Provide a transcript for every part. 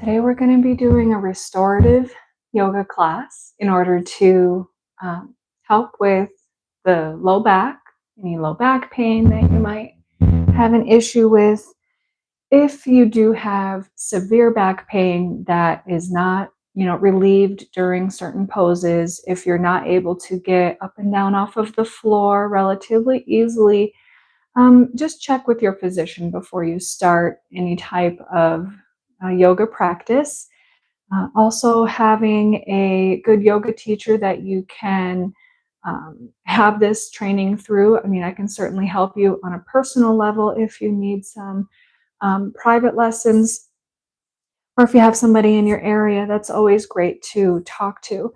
Today we're going to be doing a restorative yoga class in order to help with the low back, any low back pain that you might have an issue with. If you do have severe back pain that is not, relieved during certain poses, if you're not able to get up and down off of the floor relatively easily, just check with your physician before you start any type of yoga practice. Also, having a good yoga teacher that you can have this training through. I mean, I can certainly help you on a personal level if you need some private lessons, or if you have somebody in your area, that's always great to talk to.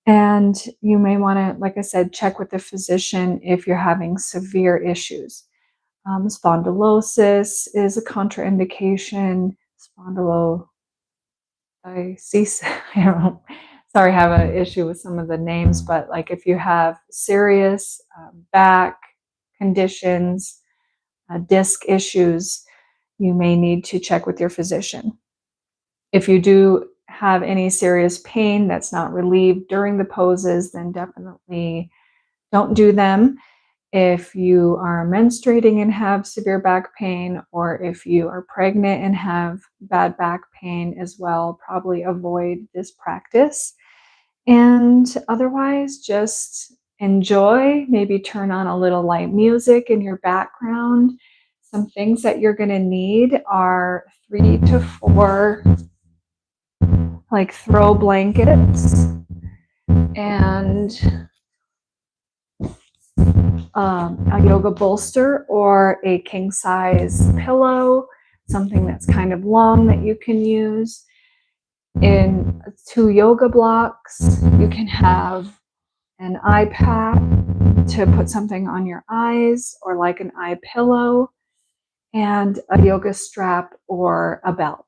And you may want to, like I said, check with the physician if you're having severe issues. Spondylosis is a contraindication. Spondylosis, I don't know. Sorry, I have an issue with some of the names, but like if you have serious back conditions, disc issues, you may need to check with your physician. If you do have any serious pain that's not relieved during the poses, then definitely don't do them. If you are menstruating and have severe back pain, or if you are pregnant and have bad back pain as well, probably avoid this practice. And otherwise, just enjoy, maybe turn on a little light music in your background. Some things that you're going to need are 3 to 4 like throw blankets and a yoga bolster or a king size pillow, something that's kind of long that you can use. In 2 yoga blocks, you can have an eye pad to put something on your eyes, or like an eye pillow, and a yoga strap or a belt.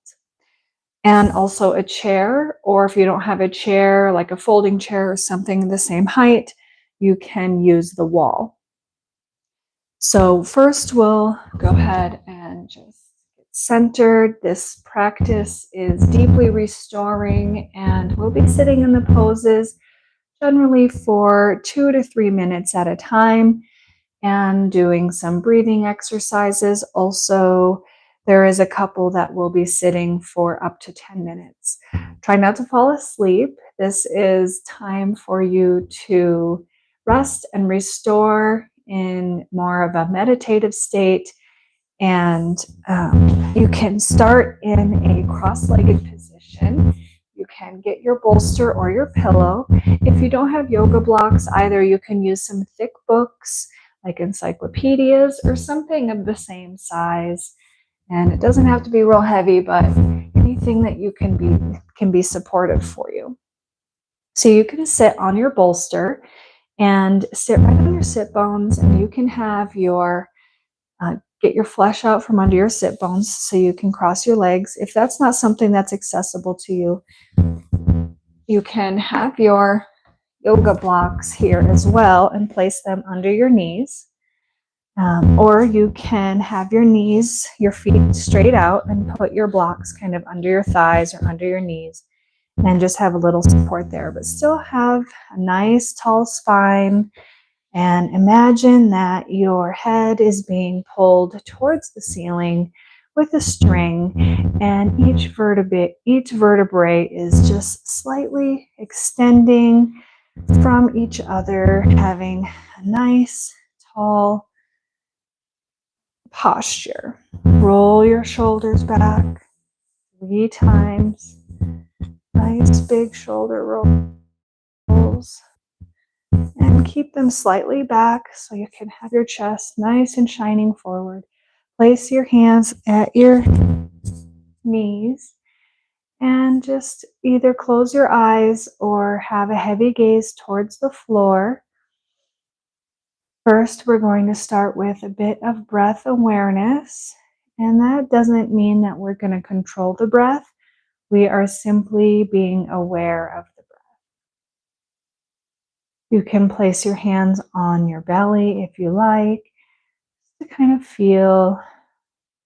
And also a chair, or if you don't have a chair, like a folding chair or something the same height, you can use the wall. So first we'll go ahead and just get centered. This practice is deeply restoring, and we'll be sitting in the poses generally for 2 to 3 minutes at a time and doing some breathing exercises. Also, there is a couple that will be sitting for up to 10 minutes. Try not to fall asleep. This is time for you to rest and restore in more of a meditative state. And you can start in a cross-legged position. You can get your bolster or your pillow. If you don't have yoga blocks either, you can use some thick books like encyclopedias or something of the same size. And it doesn't have to be real heavy, but anything that you can be supportive for you. So you can sit on your bolster and sit right on your sit bones, and you can have your get your flesh out from under your sit bones so you can cross your legs. If that's not something that's accessible to you, you can have your yoga blocks here as well and place them under your knees. Or you can have your knees, your feet straight out, and put your blocks kind of under your thighs or under your knees, and just have a little support there, but still have a nice tall spine. And imagine that your head is being pulled towards the ceiling with a string, and each vertebrae is just slightly extending from each other, having a nice tall posture. Roll your shoulders back 3 times. Nice big shoulder rolls. And keep them slightly back so you can have your chest nice and shining forward. Place your hands at your knees and just either close your eyes or have a heavy gaze towards the floor. First, we're going to start with a bit of breath awareness, and that doesn't mean that we're going to control the breath. We are simply being aware of the breath. You can place your hands on your belly if you like, to kind of feel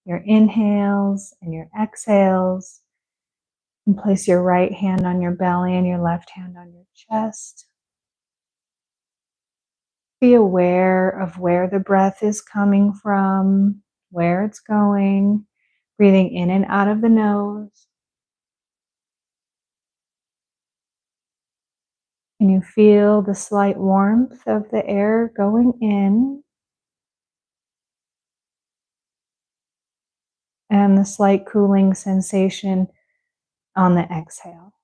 your inhales and your exhales. And place your right hand on your belly and your left hand on your chest. Be aware of where the breath is coming from, where it's going, breathing in and out of the nose. Can you feel the slight warmth of the air going in and the slight cooling sensation on the exhale?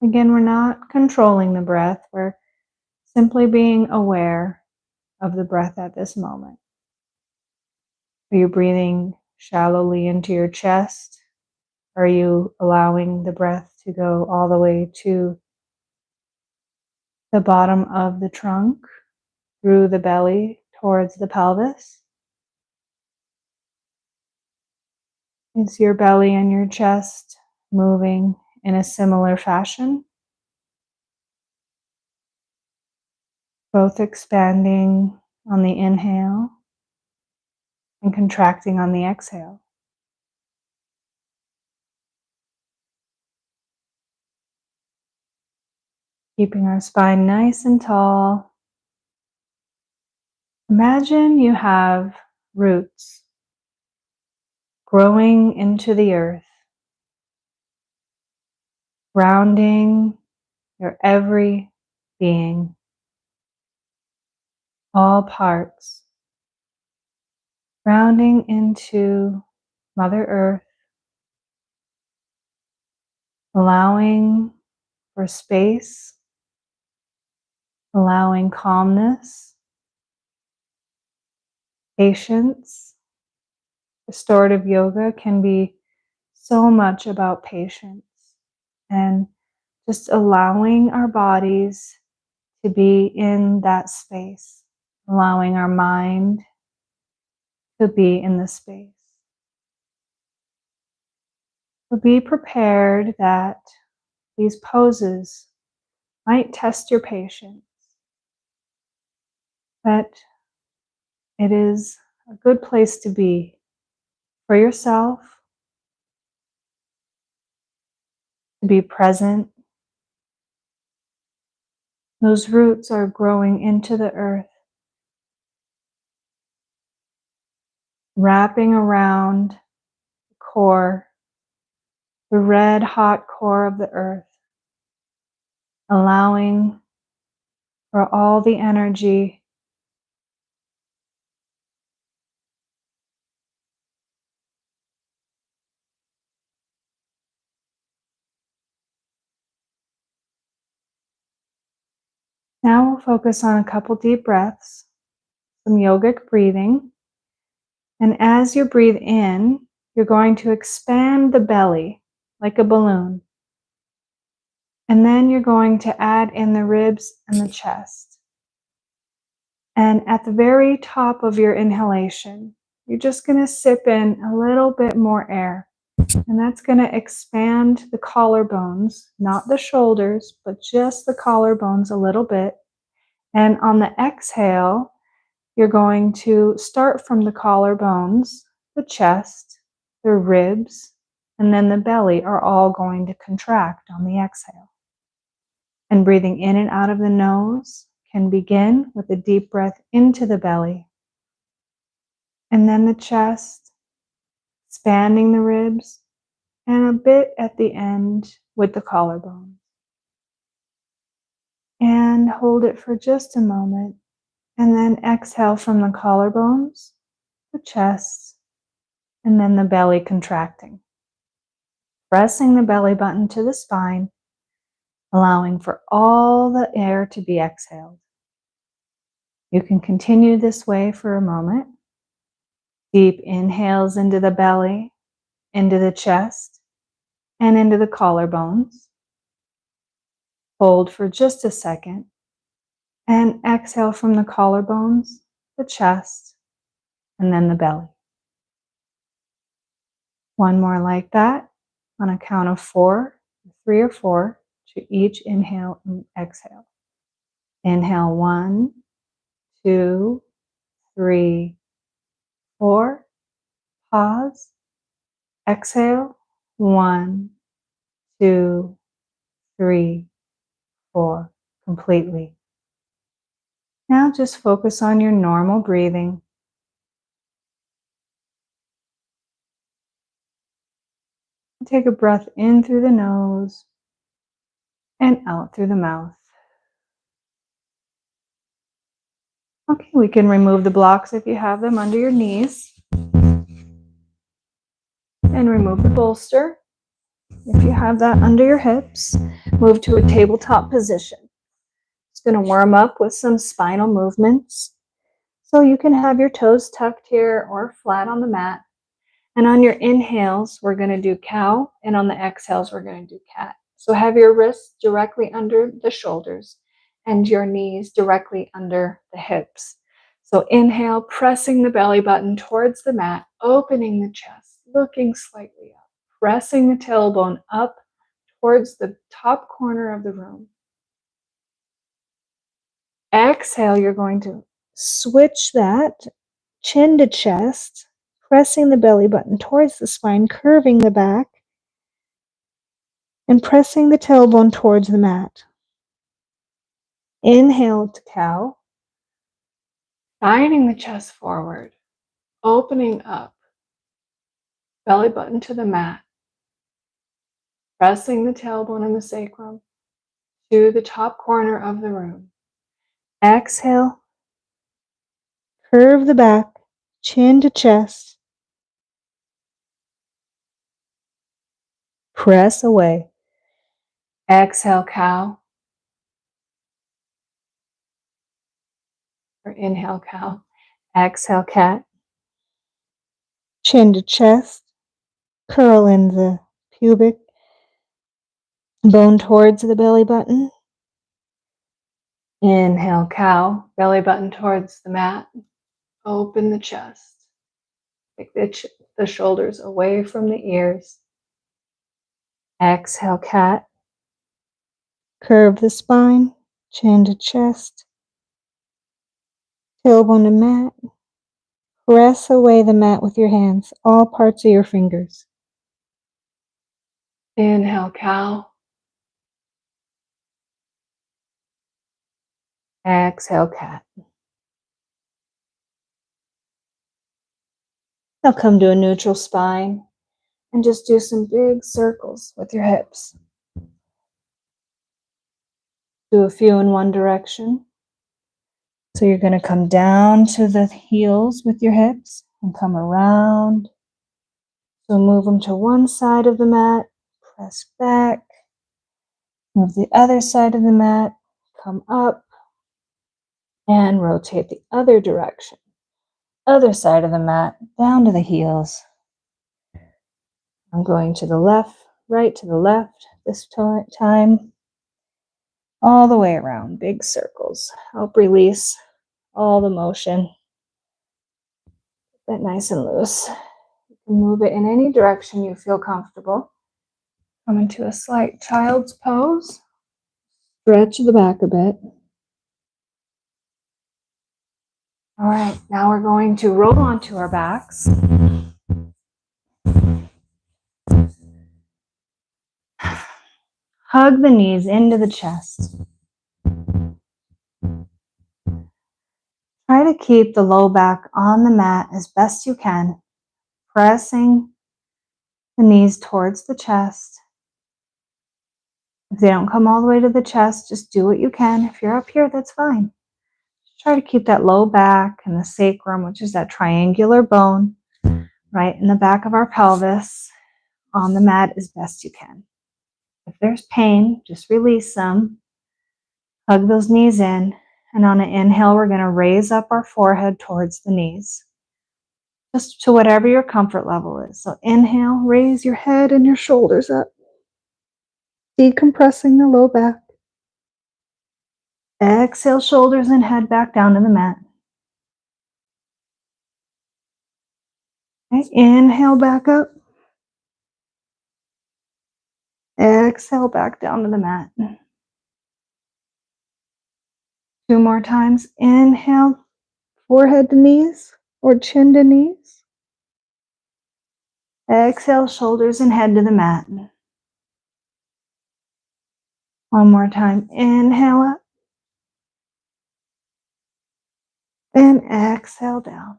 Again, we're not controlling the breath. We're simply being aware of the breath at this moment. Are you breathing shallowly into your chest? Are you allowing the breath to go all the way to the bottom of the trunk, through the belly, towards the pelvis? Is your belly and your chest moving in a similar fashion? Both expanding on the inhale and contracting on the exhale. Keeping our spine nice and tall. Imagine you have roots growing into the earth, grounding your every being, all parts, grounding into Mother Earth, allowing for space, allowing calmness, patience. Restorative yoga can be so much about patience and just allowing our bodies to be in that space, allowing our mind to be in the space. So be prepared that these poses might test your patience, but it is a good place to be for yourself, to be present. Those roots are growing into the earth, wrapping around the core, the red hot core of the earth, allowing for all the energy Now we'll focus on a couple deep breaths, some yogic breathing. And as you breathe in, you're going to expand the belly like a balloon. And then you're going to add in the ribs and the chest. And at the very top of your inhalation, you're just going to sip in a little bit more air. And that's going to expand the collarbones, not the shoulders, but just the collarbones a little bit. And on the exhale, you're going to start from the collarbones, the chest, the ribs, and then the belly are all going to contract on the exhale. And breathing in and out of the nose can begin with a deep breath into the belly, and then the chest, expanding the ribs, and a bit at the end with the collarbone. And hold it for just a moment, and then exhale from the collarbones, the chest, and then the belly contracting. Pressing the belly button to the spine, allowing for all the air to be exhaled. You can continue this way for a moment. Deep inhales into the belly, into the chest, and into the collarbones. Hold for just a second, and exhale from the collarbones, the chest, and then the belly. One more like that on a count of 4, 3 or 4 to each inhale and exhale. Inhale 1, 2, 3, 4. Pause. Exhale. 1, 2, 3, 4. Completely. Now just focus on your normal breathing. Take a breath in through the nose and out through the mouth. Okay, we can remove the blocks if you have them under your knees. And remove the bolster if you have that under your hips. Move to a tabletop position. It's going to warm up with some spinal movements. So you can have your toes tucked here or flat on the mat. And on your inhales, we're going to do cow. And on the exhales, we're going to do cat. So have your wrists directly under the shoulders and your knees directly under the hips. So inhale, pressing the belly button towards the mat, opening the chest, looking slightly up, pressing the tailbone up towards the top corner of the room. Exhale, you're going to switch that chin to chest, pressing the belly button towards the spine, curving the back, and pressing the tailbone towards the mat. Inhale to cow, shining the chest forward, opening up, belly button to the mat, pressing the tailbone and the sacrum to the top corner of the room. Exhale, curve the back, chin to chest, press away. Exhale, cow, or inhale, cow. Exhale, cat, chin to chest, curl in the pubic bone towards the belly button. Inhale, cow, belly button towards the mat. Open the chest. Take the shoulders away from the ears. Exhale, cat. Curve the spine, chin to chest. Tailbone to mat. Press away the mat with your hands, all parts of your fingers. Inhale, cow. Exhale, cat. Now come to a neutral spine and just do some big circles with your hips. Do a few in one direction. So you're going to come down to the heels with your hips and come around. So move them to one side of the mat, press back, move the other side of the mat, come up, and rotate the other direction. Other side of the mat, down to the heels. I'm going to the left, right to the left this time. All the way around, big circles. Help release all the motion. Get that nice and loose. You can move it in any direction you feel comfortable. Come into a slight child's pose. Stretch the back a bit. All right, now we're going to roll onto our backs. Hug the knees into the chest. Try to keep the low back on the mat as best you can, pressing the knees towards the chest. If they don't come all the way to the chest, just do what you can. If you're up here, that's fine. Just try to keep that low back and the sacrum, which is that triangular bone, right in the back of our pelvis, on the mat as best you can. If there's pain, just release them. Hug those knees in. And on an inhale, we're going to raise up our forehead towards the knees. Just to whatever your comfort level is. So inhale, raise your head and your shoulders up. Decompressing the low back. Exhale, shoulders and head back down to the mat. Okay, inhale back up. Exhale back down to the mat. 2 more times. Inhale, forehead to knees or chin to knees. Exhale, shoulders and head to the mat. One more time. Inhale up. And exhale down.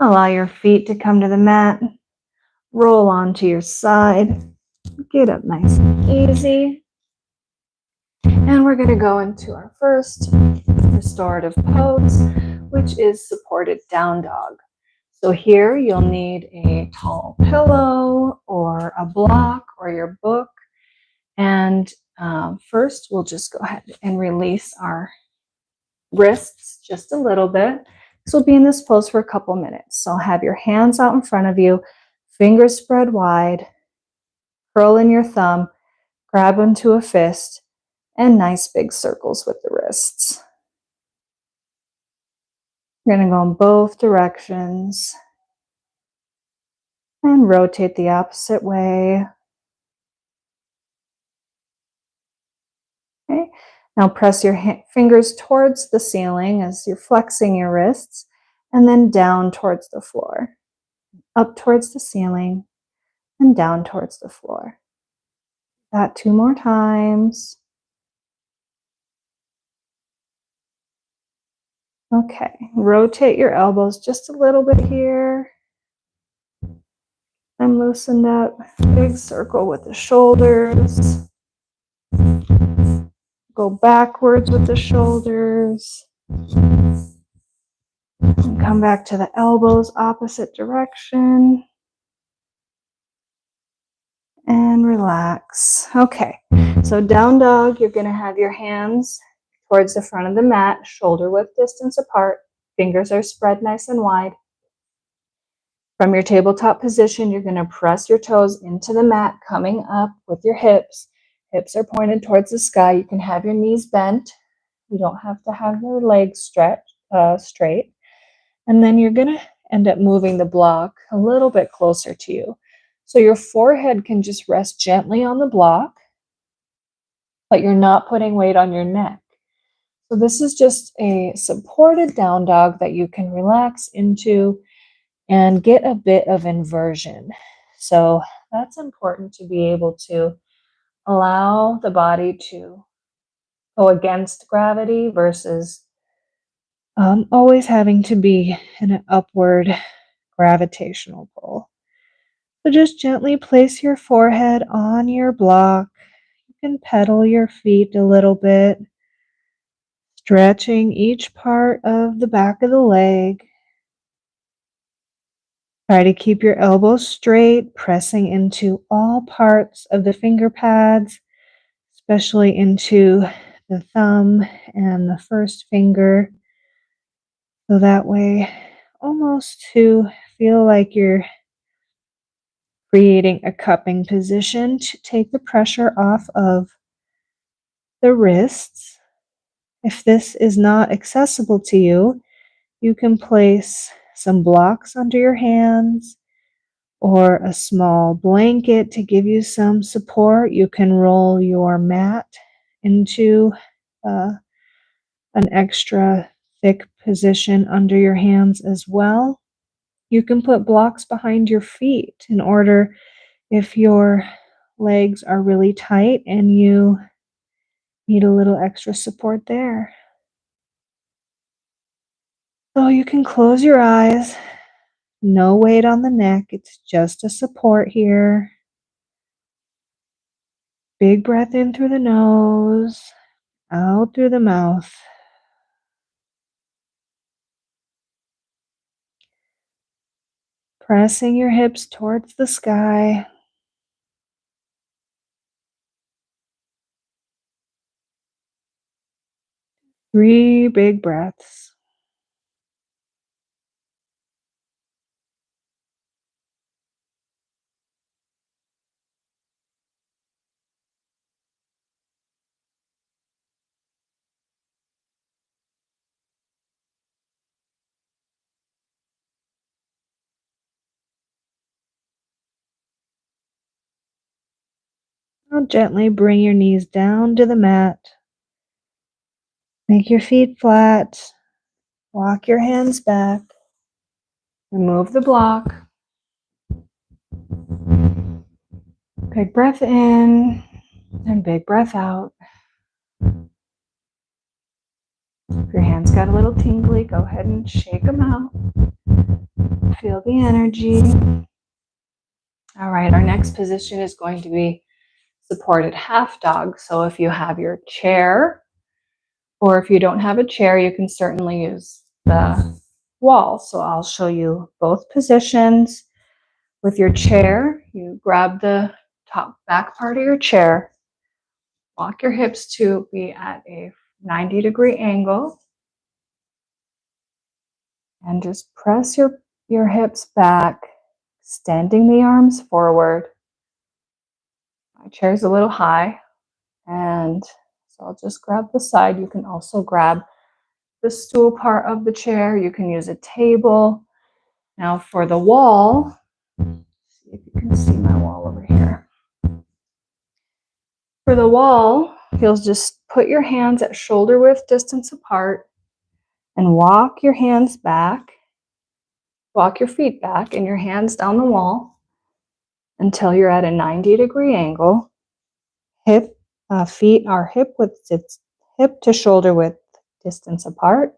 Allow your feet to come to the mat. Roll onto your side. Get up nice and easy. And we're going to go into our first restorative pose, which is supported down dog. So here you'll need a tall pillow or a block or your book. And first we'll just go ahead and release our wrists just a little bit. So we'll be in this pose for a couple minutes. So have your hands out in front of you, fingers spread wide, curl in your thumb, grab into a fist, and nice big circles with the wrists. You're going to go in both directions and rotate the opposite way. Okay. Now press your fingers towards the ceiling as you're flexing your wrists, and then down towards the floor, up towards the ceiling, and down towards the floor. That 2 more times. Okay, rotate your elbows just a little bit here. And loosened up. Big circle with the shoulders. Go backwards with the shoulders. And come back to the elbows, opposite direction. And relax. Okay, so down dog, you're going to have your hands towards the front of the mat, shoulder width distance apart. Fingers are spread nice and wide. From your tabletop position, you're going to press your toes into the mat, coming up with your hips. Hips are pointed towards the sky. You can have your knees bent. You don't have to have your legs stretched straight. And then you're going to end up moving the block a little bit closer to you. So your forehead can just rest gently on the block, but you're not putting weight on your neck. So this is just a supported down dog that you can relax into and get a bit of inversion. So that's important to be able to allow the body to go against gravity versus always having to be in an upward gravitational pull. So just gently place your forehead on your block. You can pedal your feet a little bit, stretching each part of the back of the leg. Try to keep your elbows straight, pressing into all parts of the finger pads, especially into the thumb and the first finger. So that way, almost to feel like you're creating a cupping position to take the pressure off of the wrists. If this is not accessible to you, you can place some blocks under your hands or a small blanket to give you some support. You can roll your mat into an extra thick position under your hands as well. You can put blocks behind your feet in order if your legs are really tight and you need a little extra support there. So you can close your eyes. No weight on the neck. It's just a support here. Big breath in through the nose, out through the mouth. Pressing your hips towards the sky. Three big breaths. Now gently bring your knees down to the mat. Make your feet flat. Walk your hands back. Remove the block. Big breath in and big breath out. If your hands got a little tingly, go ahead and shake them out. Feel the energy. All right, our next position is going to be supported half dog. So if you have your chair, or if you don't have a chair, you can certainly use the wall. So I'll show you both positions. With your chair, you grab the top back part of your chair, walk your hips to be at a 90-degree angle, and just press your hips back, extending the arms forward. My chair's a little high, and so I'll just grab the side. You can also grab the stool part of the chair. You can use a table. Now for the wall, see if you can see my wall over here. For the wall, you'll just put your hands at shoulder width distance apart and walk your hands back, walk your feet back and your hands down the wall until you're at a 90-degree angle. Feet are hip to shoulder width distance apart.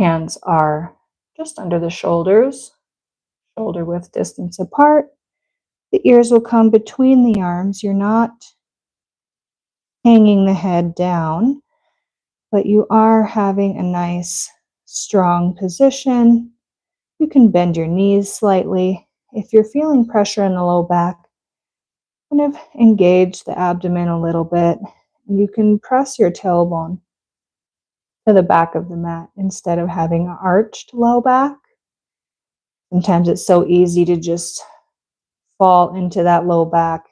Hands are just under the shoulders, shoulder width distance apart. The ears will come between the arms. You're not hanging the head down, but you are having a nice, strong position. You can bend your knees slightly. If you're feeling pressure in the low back, kind of engage the abdomen a little bit. You can press your tailbone to the back of the mat instead of having an arched low back. Sometimes it's so easy to just fall into that low back,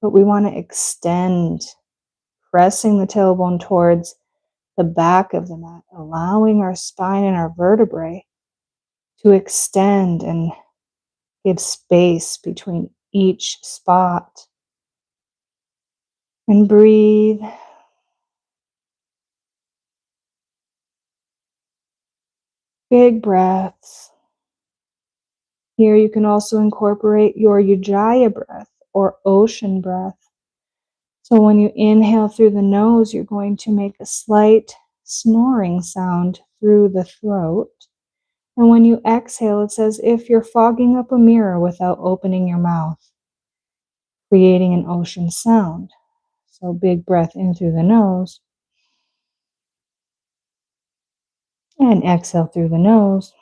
but we want to extend, pressing the tailbone towards the back of the mat, allowing our spine and our vertebrae to extend and give space between each spot. And breathe. Big breaths. Here you can also incorporate your Ujjayi breath or ocean breath. So when you inhale through the nose, you're going to make a slight snoring sound through the throat. And when you exhale, it's as if you're fogging up a mirror without opening your mouth, creating an ocean sound. So big breath in through the nose. And exhale through the nose.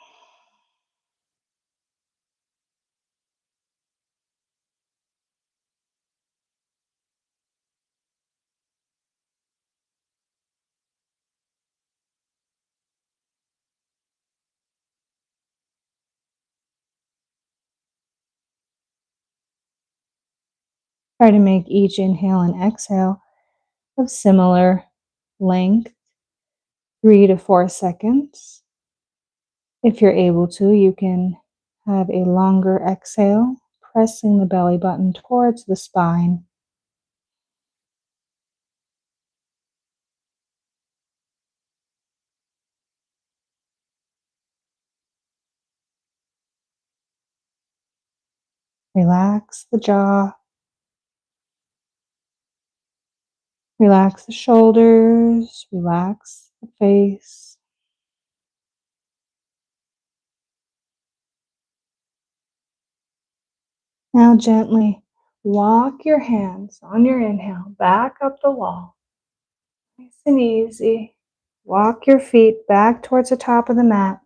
Try to make each inhale and exhale of similar length, 3 to 4 seconds. If you're able to, you can have a longer exhale, pressing the belly button towards the spine. Relax the jaw. Relax the shoulders. Relax the face. Now gently walk your hands on your inhale back up the wall. Nice and easy. Walk your feet back towards the top of the mat.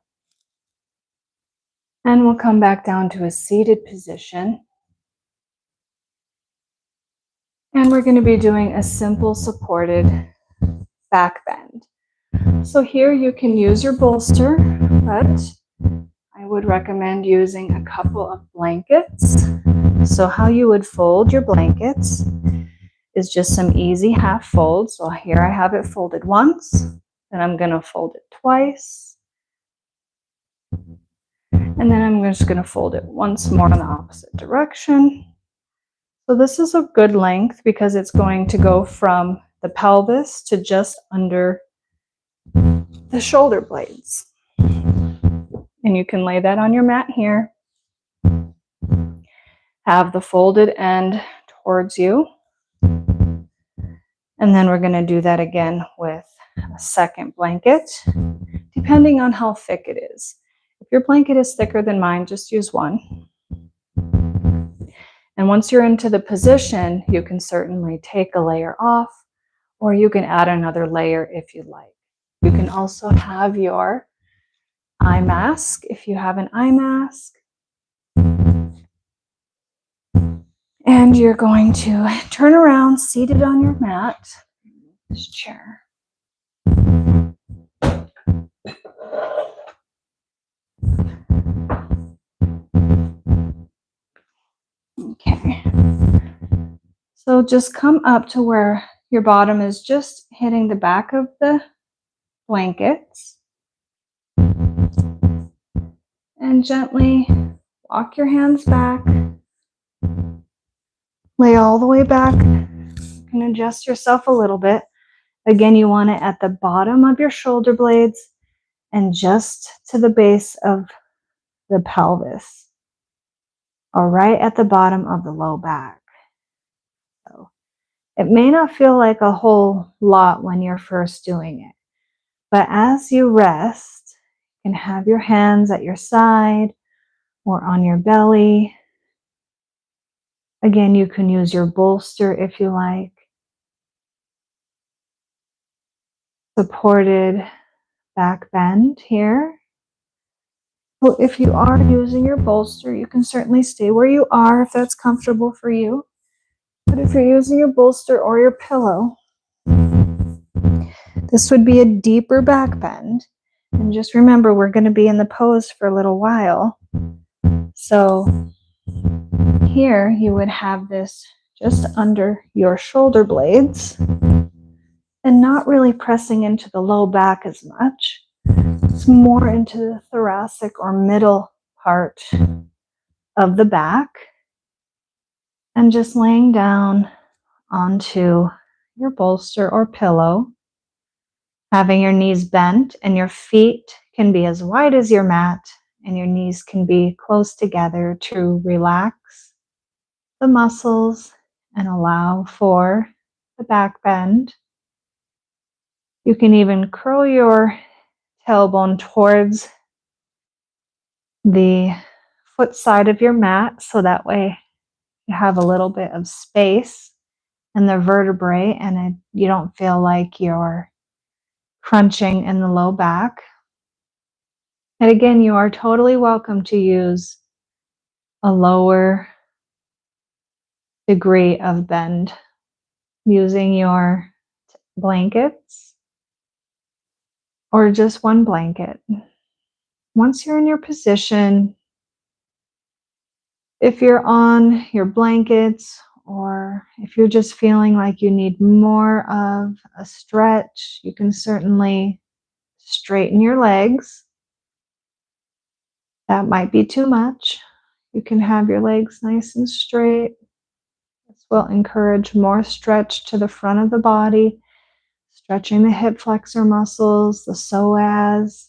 And we'll come back down to a seated position. And we're going to be doing a simple supported back bend. So here you can use your bolster, but I would recommend using a couple of blankets. So how you would fold your blankets is just some easy half folds. So here I have it folded once, then I'm going to fold it twice, and then I'm just going to fold it once more in the opposite direction. So this is a good length because it's going to go from the pelvis to just under the shoulder blades. And you can lay that on your mat here. have the folded end towards you. And then we're going to do that again with a second blanket, depending on how thick it is. If your blanket is thicker than mine, just use one. And once you're into the position, you can certainly take a layer off, or you can add another layer if you like. You can also have your eye mask if you have an eye mask. And you're going to turn around seated on your mat, this chair. Okay. So just come up to where your bottom is just hitting the back of the blankets. And gently walk your hands back. Lay all the way back. You can adjust yourself a little bit. Again, you want it at the bottom of your shoulder blades and just to the base of the pelvis, or right at the bottom of the low back. So it may not feel like a whole lot when you're first doing it, but as you rest, you can have your hands at your side or on your belly. Again, you can use your bolster if you like. Supported back bend here. Well, if you are using your bolster, you can certainly stay where you are if that's comfortable for you. But if you're using your bolster or your pillow, this would be a deeper back bend. And just remember, we're going to be in the pose for a little while. So here you would have this just under your shoulder blades and not really pressing into the low back as much. It's more into the thoracic or middle part of the back, and just laying down onto your bolster or pillow, having your knees bent, and your feet can be as wide as your mat and your knees can be close together to relax the muscles and allow for the back bend. You can even curl your tailbone towards the foot side of your mat, so that way you have a little bit of space in the vertebrae and you don't feel like you're crunching in the low back. And again, you are totally welcome to use a lower degree of bend using your blankets or just one blanket. Once you're in your position, if you're on your blankets or if you're just feeling like you need more of a stretch, you can certainly straighten your legs. That might be too much. You can have your legs nice and straight. This will encourage more stretch to the front of the body, stretching the hip flexor muscles, the psoas.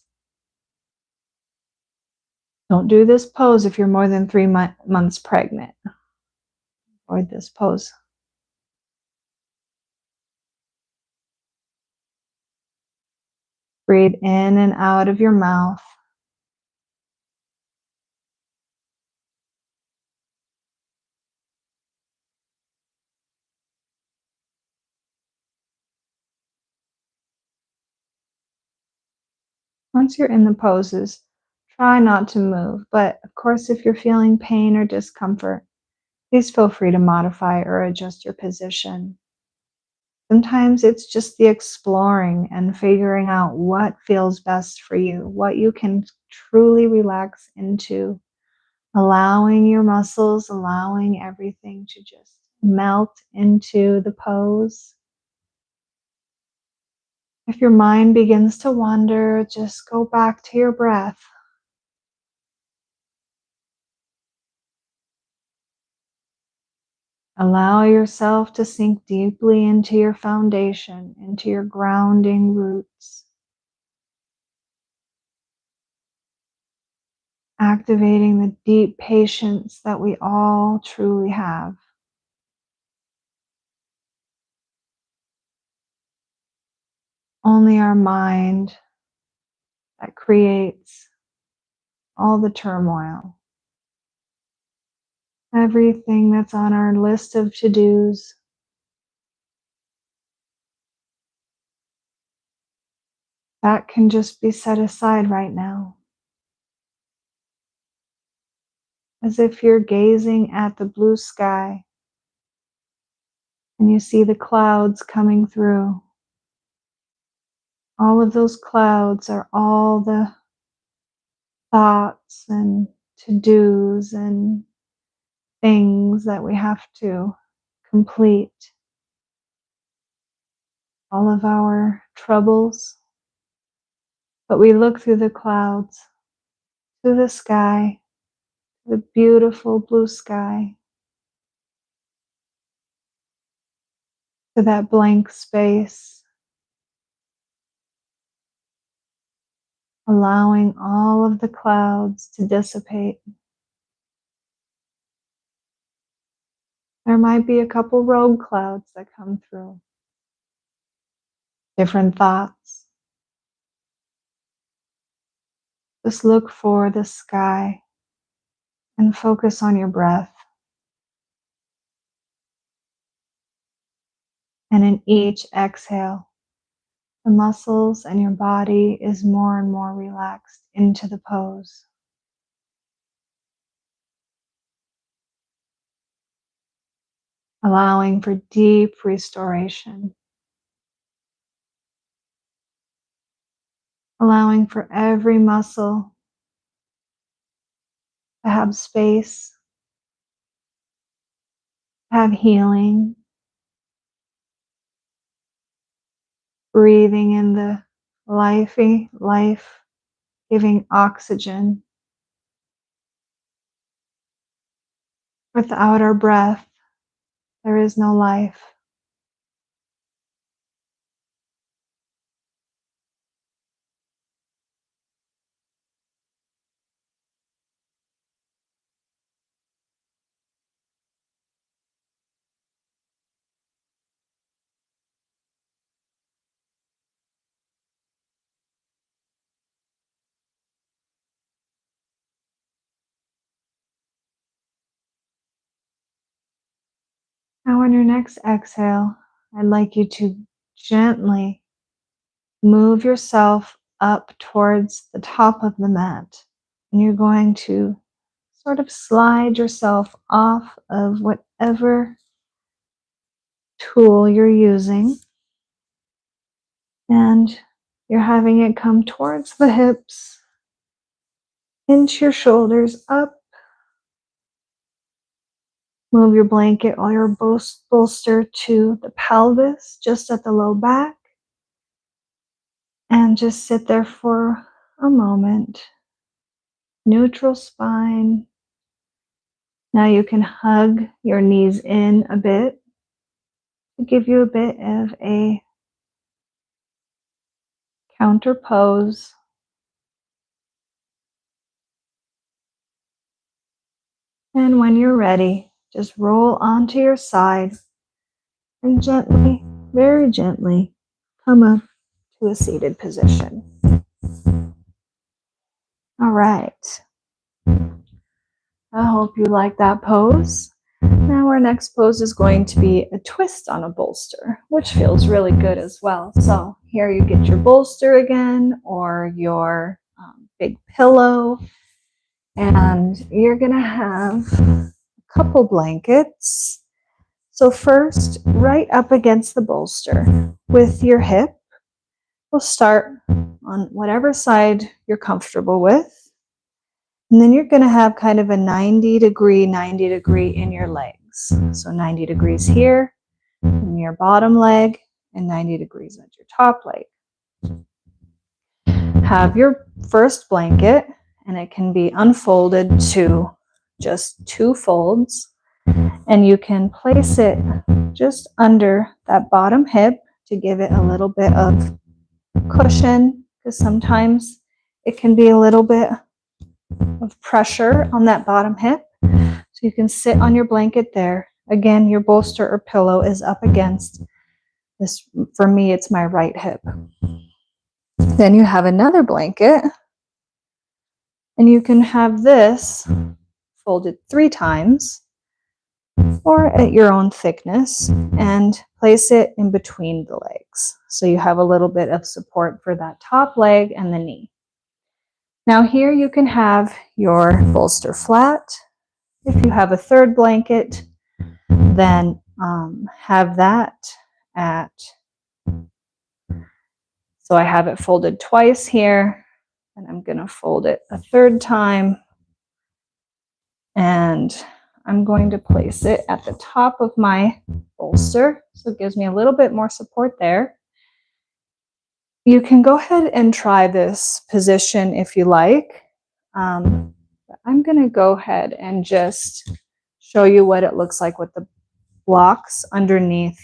Don't do this pose if you're more than 3 months pregnant. Avoid this pose. Breathe in and out of your mouth. Once you're in the poses, try not to move, but of course, if you're feeling pain or discomfort, please feel free to modify or adjust your position. Sometimes it's just the exploring and figuring out what feels best for you, what you can truly relax into, allowing your muscles, allowing everything to just melt into the pose. If your mind begins to wander, just go back to your breath. Allow yourself to sink deeply into your foundation, into your grounding roots. activating the deep patience that we all truly have. Only our mind that creates all the turmoil. Everything that's on our list of to-dos, that can just be set aside right now. As if you're gazing at the blue sky and you see the clouds coming through. All of those clouds are all the thoughts and to-dos and things that we have to complete. All of our troubles. But we look through the clouds, to the sky, the beautiful blue sky, to that blank space, allowing all of the clouds to dissipate. There might be a couple rogue clouds that come through. Different thoughts. Just look for the sky and focus on your breath. And in each exhale, the muscles and your body is more and more relaxed into the pose. Allowing for deep restoration. Allowing for every muscle to have space, have healing. Breathing in the life-giving oxygen. Without our breath, there is no life. Now on your next exhale, I'd like you to gently move yourself up towards the top of the mat. And you're going to sort of slide yourself off of whatever tool you're using. And you're having it come towards the hips, into your shoulders, up. Move your blanket or your bolster to the pelvis, just at the low back. And just sit there for a moment. Neutral spine. Now you can hug your knees in a bit to give you a bit of a counter pose. And when you're ready, just roll onto your side and gently, very gently, come up to a seated position. All right. I hope you like that pose. Now our next pose is going to be a twist on a bolster, which feels really good as well. So here you get your bolster again, or your big pillow, and you're gonna have a couple blankets. So first, right up against the bolster with your hip, we'll start on whatever side you're comfortable with. And then you're going to have kind of a 90 degree in your legs. So 90 degrees here in your bottom leg and 90 degrees at your top leg. Have your first blanket, and it can be unfolded to just 2 folds. And you can place it just under that bottom hip to give it a little bit of cushion, because sometimes it can be a little bit of pressure on that bottom hip. So you can sit on your blanket there. Again, your bolster or pillow is up against this. For me, it's my right hip. Then you have another blanket, and you can have this folded 3 times or at your own thickness and place it in between the legs. So you have a little bit of support for that top leg and the knee. Now here you can have your bolster flat. If you have a third blanket, then have that at, so I have it folded twice here, and I'm going to fold it a third time, and I'm going to place it at the top of my bolster, so it gives me a little bit more support there. You can go ahead and try this position if you like. I'm going to go ahead and just show you what it looks like with the blocks underneath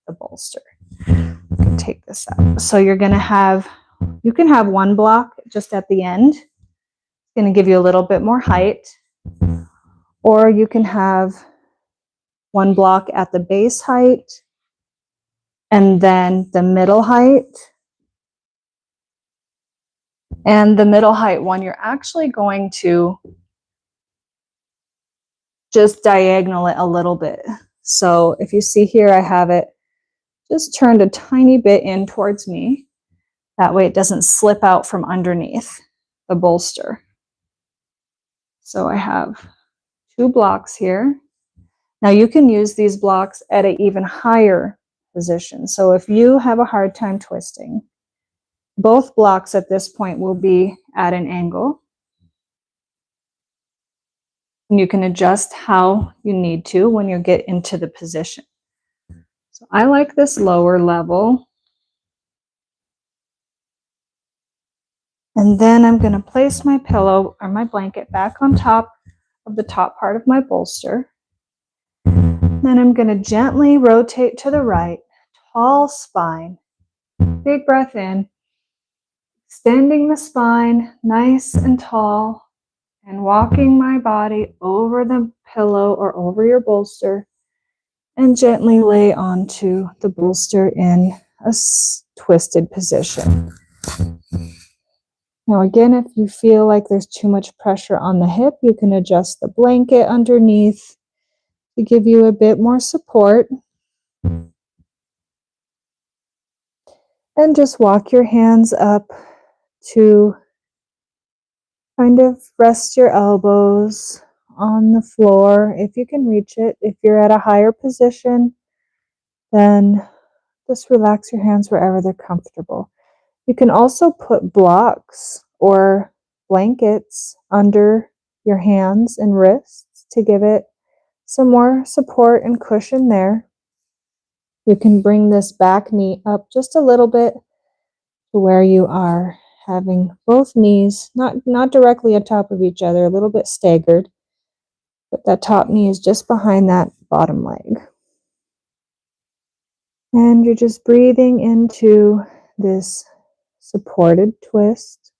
the bolster. Take this out. So you're going to have, you can have one block just at the end. It's going to give you a little bit more height. Or you can have one block at the base height and then the middle height. And the middle height one, you're actually going to just diagonal it a little bit. So if you see here, I have it just turned a tiny bit in towards me. That way it doesn't slip out from underneath the bolster. So I have 2 blocks here. Now you can use these blocks at an even higher position. So if you have a hard time twisting, both blocks at this point will be at an angle. And you can adjust how you need to when you get into the position. So I like this lower level. And then I'm going to place my pillow or my blanket back on top of the top part of my bolster. Then I'm going to gently rotate to the right, tall spine, big breath in, extending the spine nice and tall, and walking my body over the pillow or over your bolster, and gently lay onto the bolster in a twisted position. Now again, if you feel like there's too much pressure on the hip, you can adjust the blanket underneath to give you a bit more support. And just walk your hands up to kind of rest your elbows on the floor if you can reach it. If you're at a higher position, then just relax your hands wherever they're comfortable. You can also put blocks or blankets under your hands and wrists to give it some more support and cushion there. You can bring this back knee up just a little bit to where you are having both knees not directly on top of each other, a little bit staggered, but that top knee is just behind that bottom leg. And you're just breathing into this supported twist,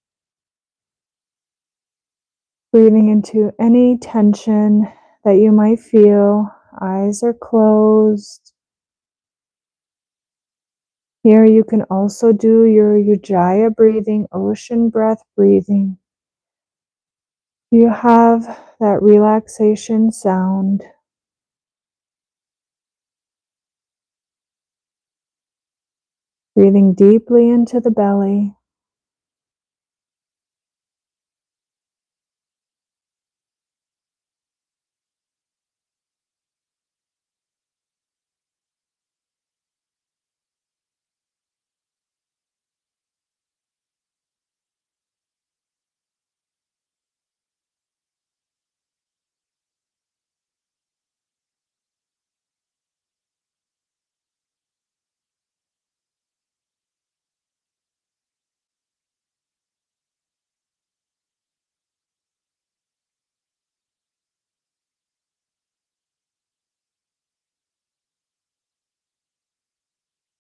breathing into any tension that you might feel. Eyes are closed. Here you can also do your Ujjayi breathing, ocean breath breathing. You have that relaxation sound. Breathing deeply into the belly.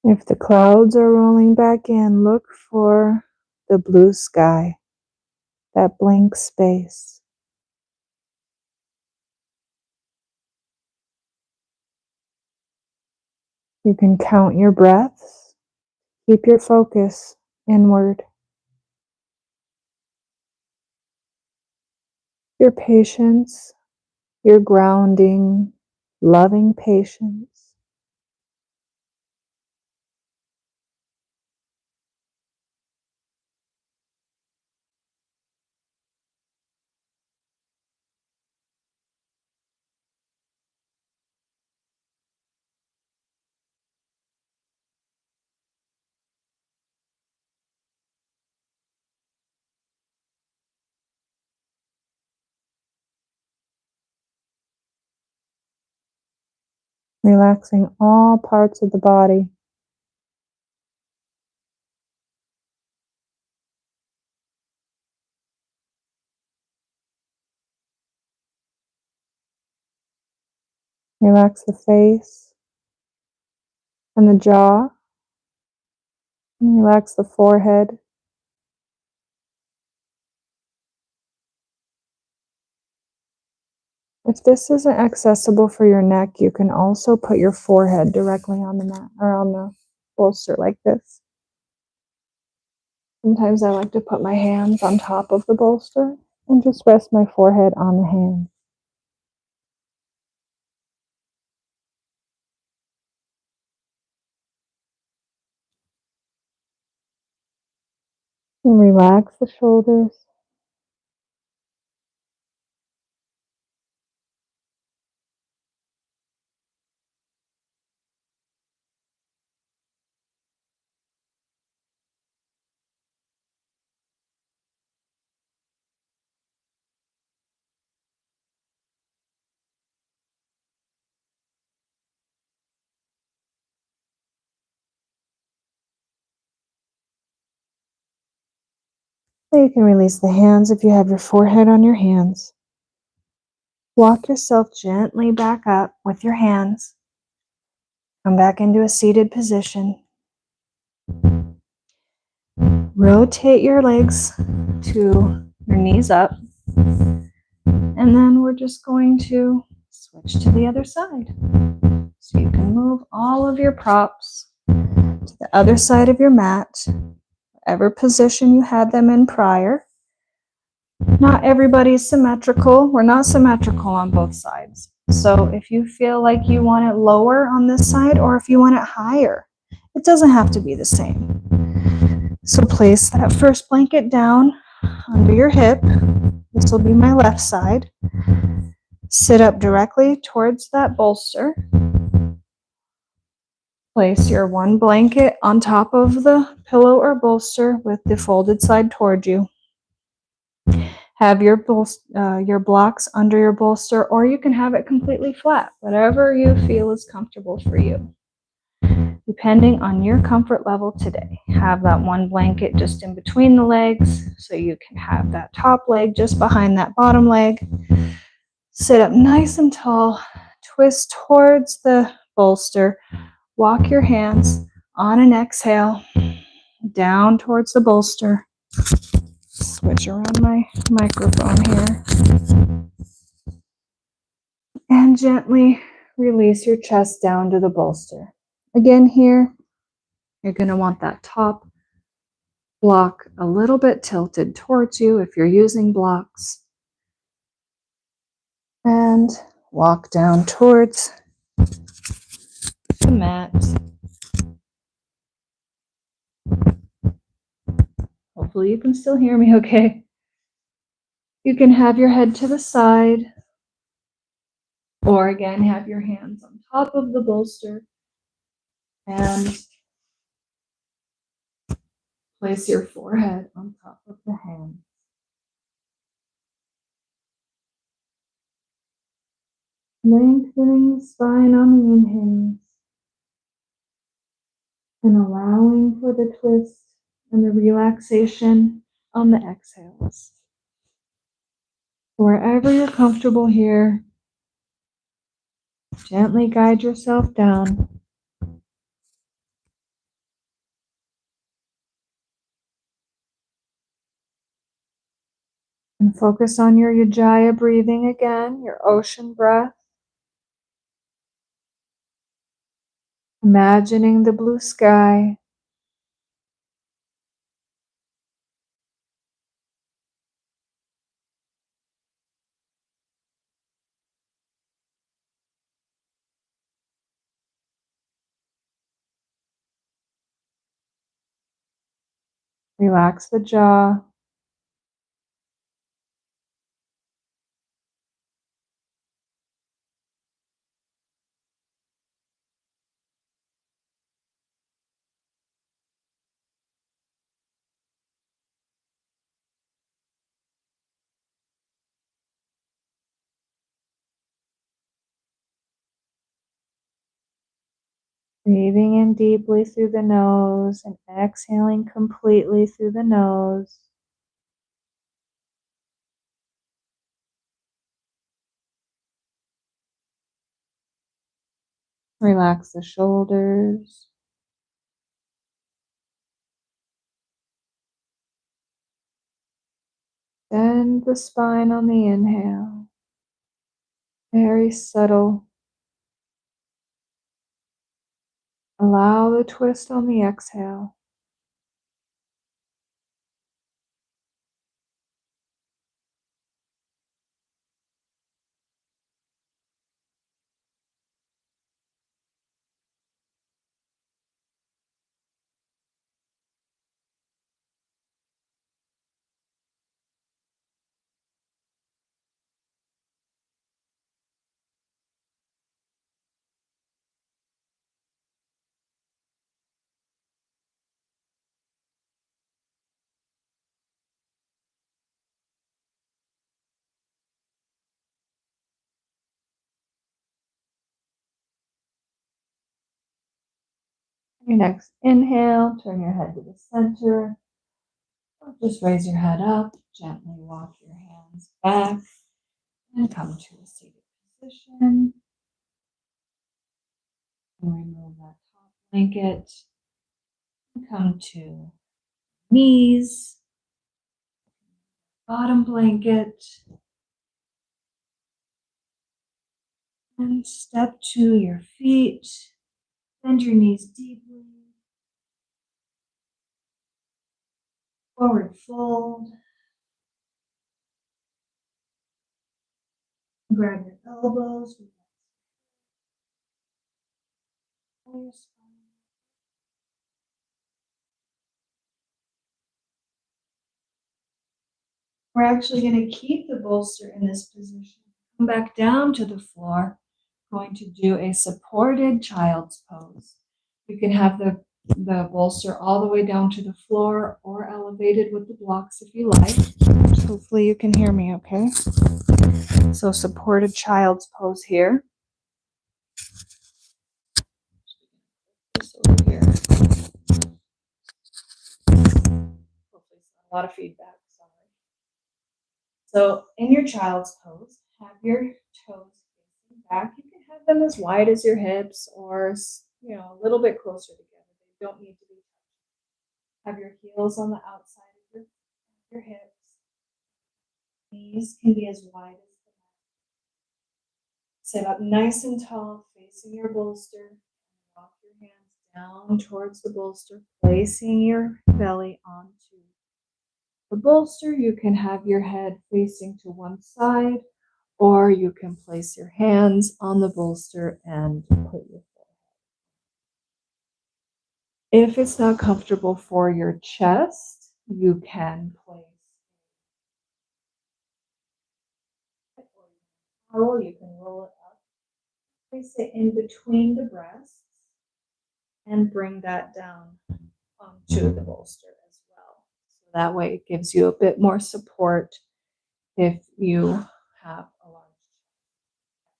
If the clouds are rolling back in, look for the blue sky, that blank space. You can count your breaths. Keep your focus inward. Your patience, your grounding, loving patience. Relaxing all parts of the body. Relax the face and the jaw. And relax the forehead. If this isn't accessible for your neck, you can also put your forehead directly on the mat or on the bolster like this. Sometimes I like to put my hands on top of the bolster and just rest my forehead on the hand. And relax the shoulders. So you can release the hands if you have your forehead on your hands. Walk yourself gently back up with your hands. Come back into a seated position. Rotate your legs to your knees up. And then we're just going to switch to the other side. So you can move all of your props to the other side of your mat, whatever position you had them in prior. Not everybody's symmetrical. We're not symmetrical on both sides. So if you feel like you want it lower on this side or if you want it higher, it doesn't have to be the same. So place that first blanket down under your hip. This will be my left side. Sit up directly towards that bolster. Place your one blanket on top of the pillow or bolster with the folded side toward you. Have your blocks under your bolster, or you can have it completely flat, whatever you feel is comfortable for you, depending on your comfort level today. Have that one blanket just in between the legs, so you can have that top leg just behind that bottom leg. Sit up nice and tall, twist towards the bolster, walk your hands on an exhale down towards the bolster. Switch around my microphone here. And gently release your chest down to the bolster. Again here, you're going to want that top block a little bit tilted towards you if you're using blocks. And walk down towards the mat. Hopefully you can still hear me okay. You can have your head to the side, or again, have your hands on top of the bolster and place your forehead on top of the hand. Lengthening the spine on the inhales and allowing for the twist and the relaxation on the exhales. Wherever you're comfortable here, gently guide yourself down. And focus on your Ujjayi breathing again, your ocean breath. Imagining the blue sky. Relax the jaw. Breathing in deeply through the nose and exhaling completely through the nose. Relax the shoulders. Bend the spine on the inhale. Very subtle. Allow the twist on the exhale. Your next inhale, turn your head to the center. Or just raise your head up, gently walk your hands back, and come to a seated position. And remove that top blanket. And come to knees, bottom blanket, and step to your feet. Bend your knees deeply. Forward fold. Grab your elbows. Your spine. We're actually going to keep the bolster in this position. Come back down to the floor. Going to do a supported child's pose. You can have the bolster all the way down to the floor or elevated with the blocks if you like. Hopefully you can hear me okay. So supported child's pose here. This over here. Hopefully it's not a lot of feedback. Sorry. So in your child's pose, have your toes facing back. You can have them as wide as your hips or a little bit closer together. They don't need to be touching. Have your heels on the outside of your hips. Knees can be as wide as the mat. Sit up nice and tall, facing your bolster. Walk your hands down towards the bolster, placing your belly onto the bolster. You can have your head facing to one side, or you can place your hands on the bolster and put your forehead. If it's not comfortable for your chest, you can place it, or you can roll it up, place it in between the breasts, and bring that down onto the bolster as well. So that way it gives you a bit more support if you have a large chest.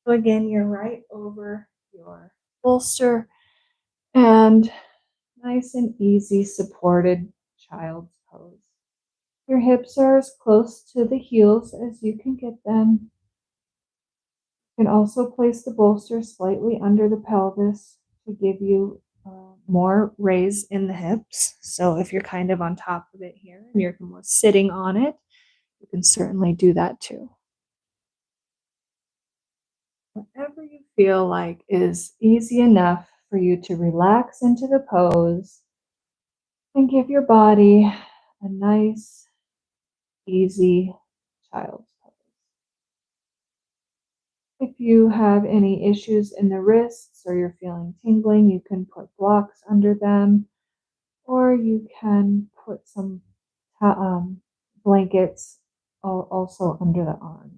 So again, you're right over your bolster and nice and easy supported child's pose. Your hips are as close to the heels as you can get them. You can also place the bolster slightly under the pelvis to give you more raise in the hips. So if you're kind of on top of it here and you're more sitting on it, you can certainly do that too. Whatever you feel like is easy enough for you to relax into the pose and give your body a nice, easy child's pose. If you have any issues in the wrists or you're feeling tingling, you can put blocks under them, or you can put some blankets also under the arms.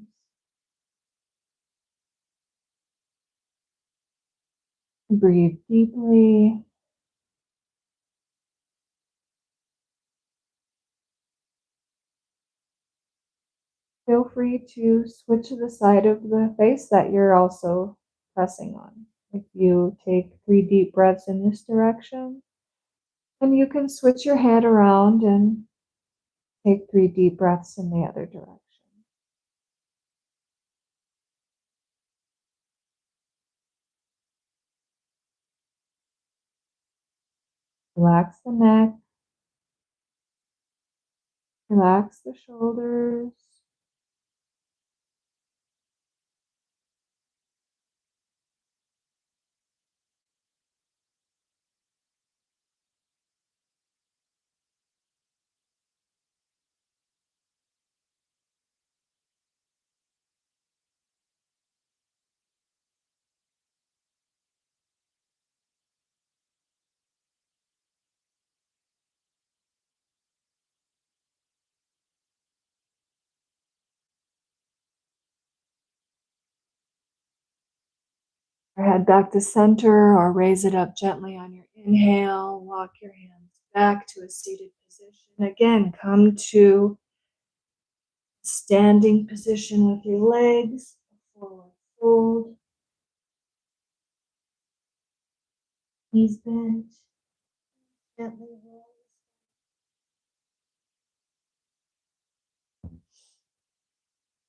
Breathe deeply. Feel free to switch to the side of the face that you're also pressing on. If you take 3 deep breaths in this direction, then you can switch your head around and take 3 deep breaths in the other direction. Relax the neck, relax the shoulders, your head back to center or raise it up gently on your inhale. Walk your hands back to a seated position. Again, come to standing position with your legs, forward fold, knees bent, gently roll.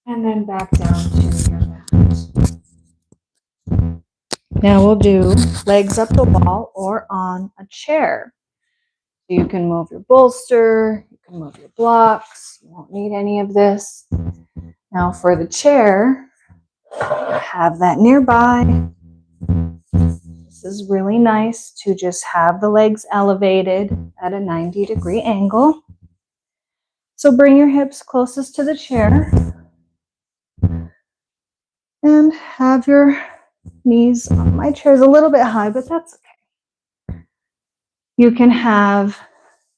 And then back down to your mat. Now we'll do legs up the wall or on a chair. You can move your bolster, you can move your blocks. You won't need any of this. Now for the chair, have that nearby. This is really nice to just have the legs elevated at a 90-degree angle. So bring your hips closest to the chair and have your knees on. My chair is a little bit high, but that's okay. You can have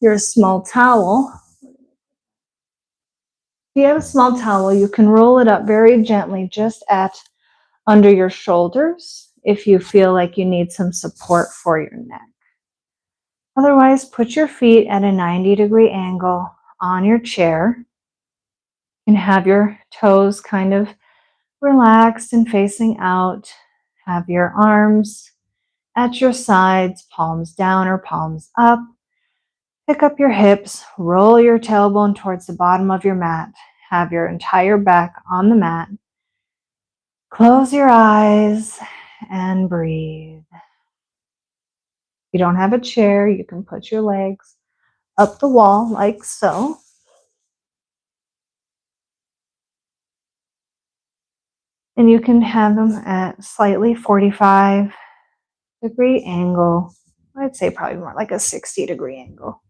your small towel. If you have a small towel, you can roll it up very gently just at under your shoulders if you feel like you need some support for your neck. Otherwise, put your feet at a 90-degree angle on your chair and have your toes kind of relaxed and facing out. Have your arms at your sides, palms down or palms up. Pick up your hips, roll your tailbone towards the bottom of your mat. Have your entire back on the mat. Close your eyes and breathe. If you don't have a chair, you can put your legs up the wall like so. And you can have them at slightly 45-degree angle. I'd say probably more like a 60-degree angle.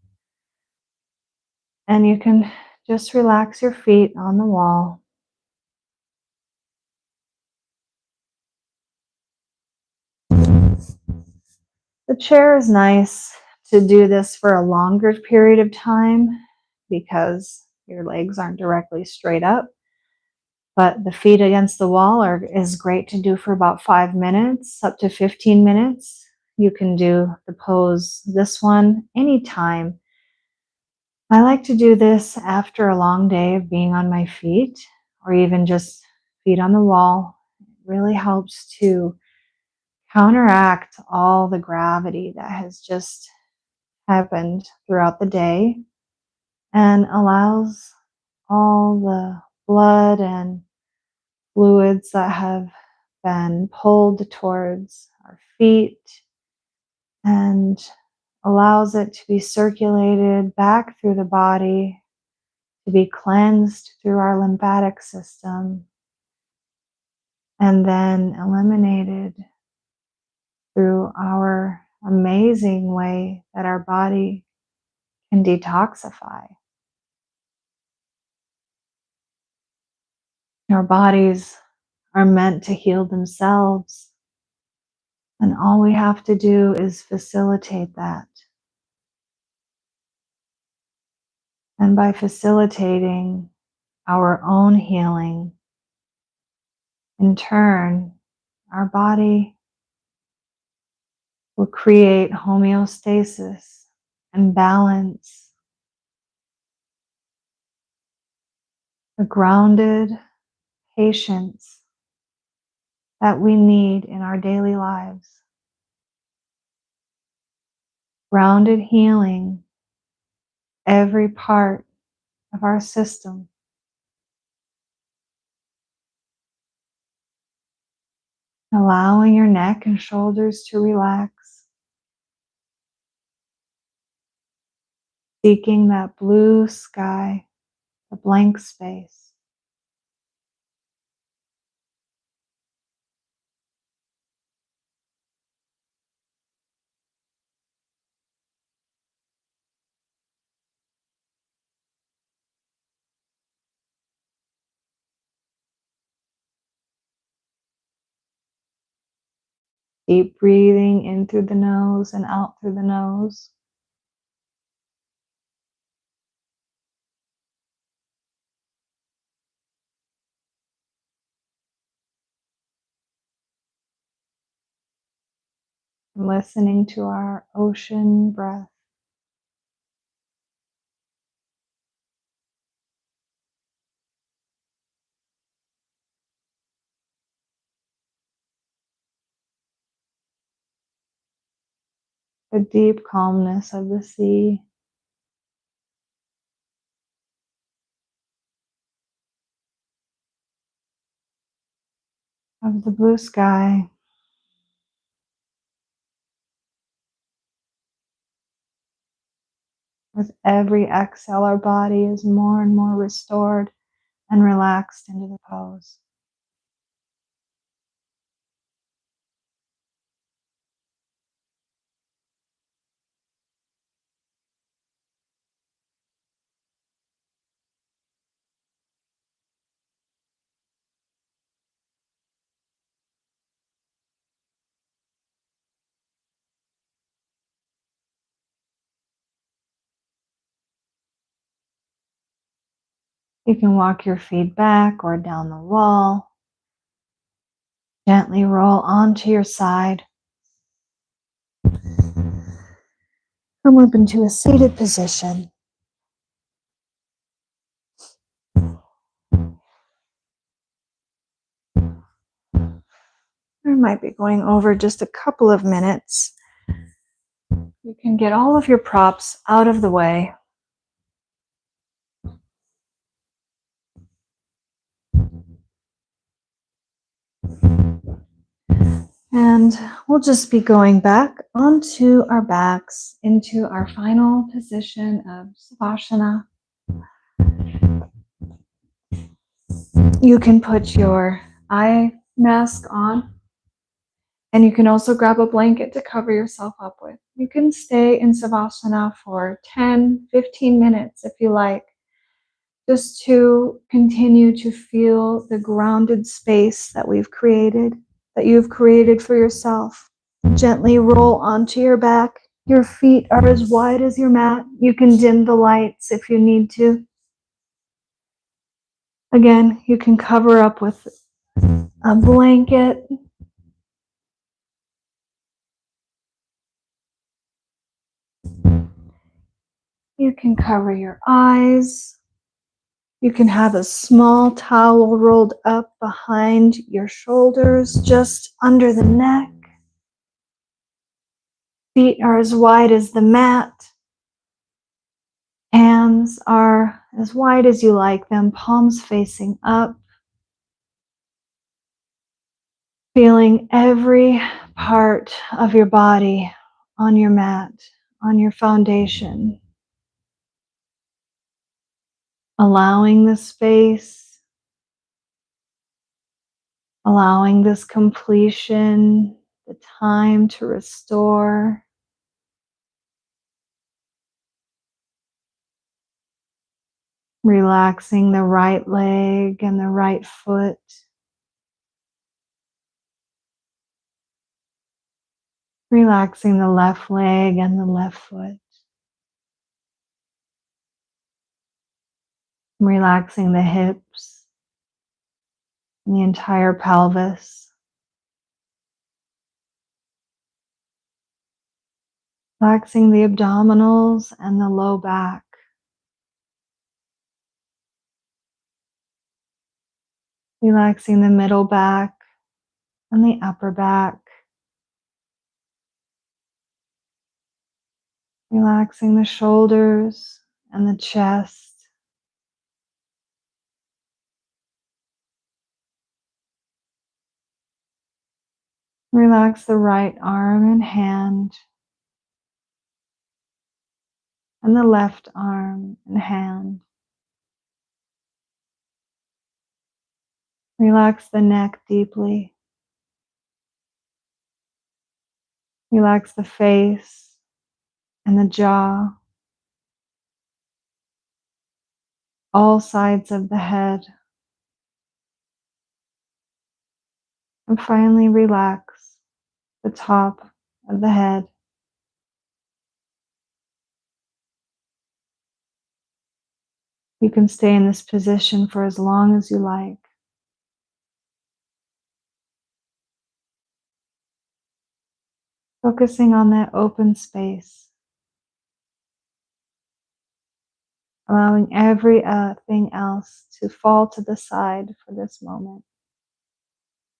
And you can just relax your feet on the wall. The chair is nice to do this for a longer period of time because your legs aren't directly straight up. But the feet against the wall is great to do for about 5 minutes, up to 15 minutes. You can do the pose, this one, anytime. I like to do this after a long day of being on my feet or even just feet on the wall. It really helps to counteract all the gravity that has just happened throughout the day and allows all the blood and fluids that have been pulled towards our feet and allows it to be circulated back through the body, to be cleansed through our lymphatic system, and then eliminated through our amazing way that our body can detoxify. Our bodies are meant to heal themselves, and all we have to do is facilitate that. And by facilitating our own healing, in turn, our body will create homeostasis and balance, the grounded patience that we need in our daily lives. Grounded healing every part of our system. Allowing your neck and shoulders to relax. Seeking that blue sky, the blank space. Deep breathing in through the nose and out through the nose. Listening to our ocean breath. The deep calmness of the sea. Of the blue sky. With every exhale, our body is more and more restored and relaxed into the pose. You can walk your feet back or down the wall. Gently roll onto your side. Come up into a seated position. We might be going over just a couple of minutes. You can get all of your props out of the way. And we'll just be going back onto our backs into our final position of Savasana. You can put your eye mask on, and you can also grab a blanket to cover yourself up with. You can stay in Savasana for 10, 15 minutes if you like, just to continue to feel the grounded space that we've created, that you've created for yourself. Gently roll onto your back. Your feet are as wide as your mat. You can dim the lights if you need to. Again, you can cover up with a blanket. You can cover your eyes. You can have a small towel rolled up behind your shoulders, just under the neck. Feet are as wide as the mat. Hands are as wide as you like them, palms facing up. Feeling every part of your body on your mat, on your foundation. Allowing the space allowing this completion, the time to restore. Relaxing the right leg and the right foot. Relaxing the left leg and the left foot. Relaxing the hips and the entire pelvis. Relaxing the abdominals and the low back. Relaxing the middle back and the upper back. Relaxing the shoulders and the chest. Relax the right arm and hand and the left arm and hand. Relax the neck deeply. Relax the face and the jaw, all sides of the head. And finally, relax the top of the head. You can stay in this position for as long as you like. Focusing on that open space. Allowing everything else to fall to the side for this moment.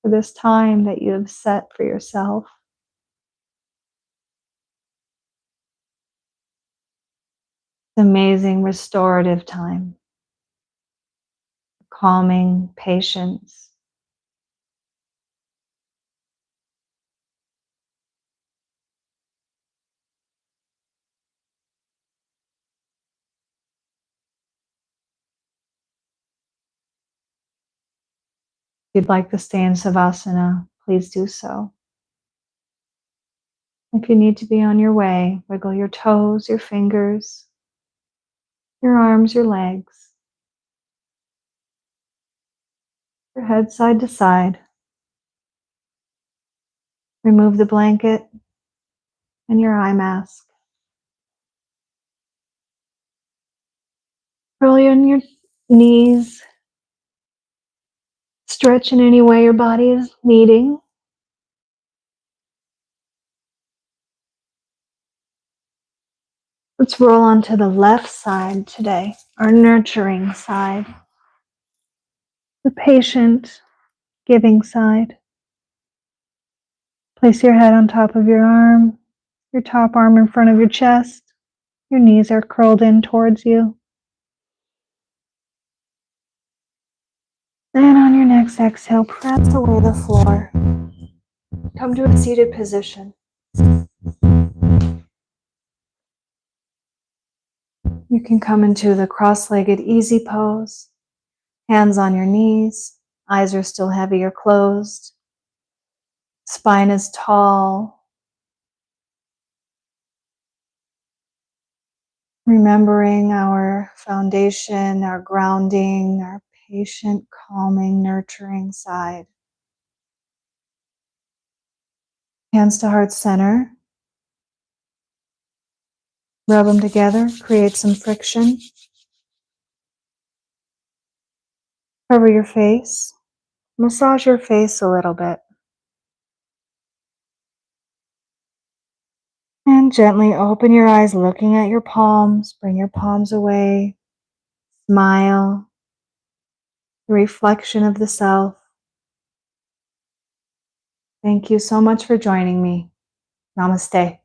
For this time that you have set for yourself. It's amazing restorative time. Calming, patience. If you'd like to stay in Savasana, please do so. If you need to be on your way, wiggle your toes, your fingers, your arms, your legs, your head side to side. Remove the blanket and your eye mask. Roll on your knees. Stretch in any way your body is needing. Let's roll onto the left side today, our nurturing side, the patient, giving side. Place your head on top of your top arm in front of your chest. Your knees are curled in towards you. And on your next exhale, press away the floor. Come to a seated position. You can come into the cross-legged easy pose. Hands on your knees. Eyes are still heavy or closed. Spine is tall. Remembering our foundation, our grounding, our patient, calming, nurturing side. Hands to heart center. Rub them together, create some friction. Cover your face. Massage your face a little bit. And gently open your eyes, looking at your palms. Bring your palms away. Smile. The reflection of the self. Thank you so much for joining me. Namaste.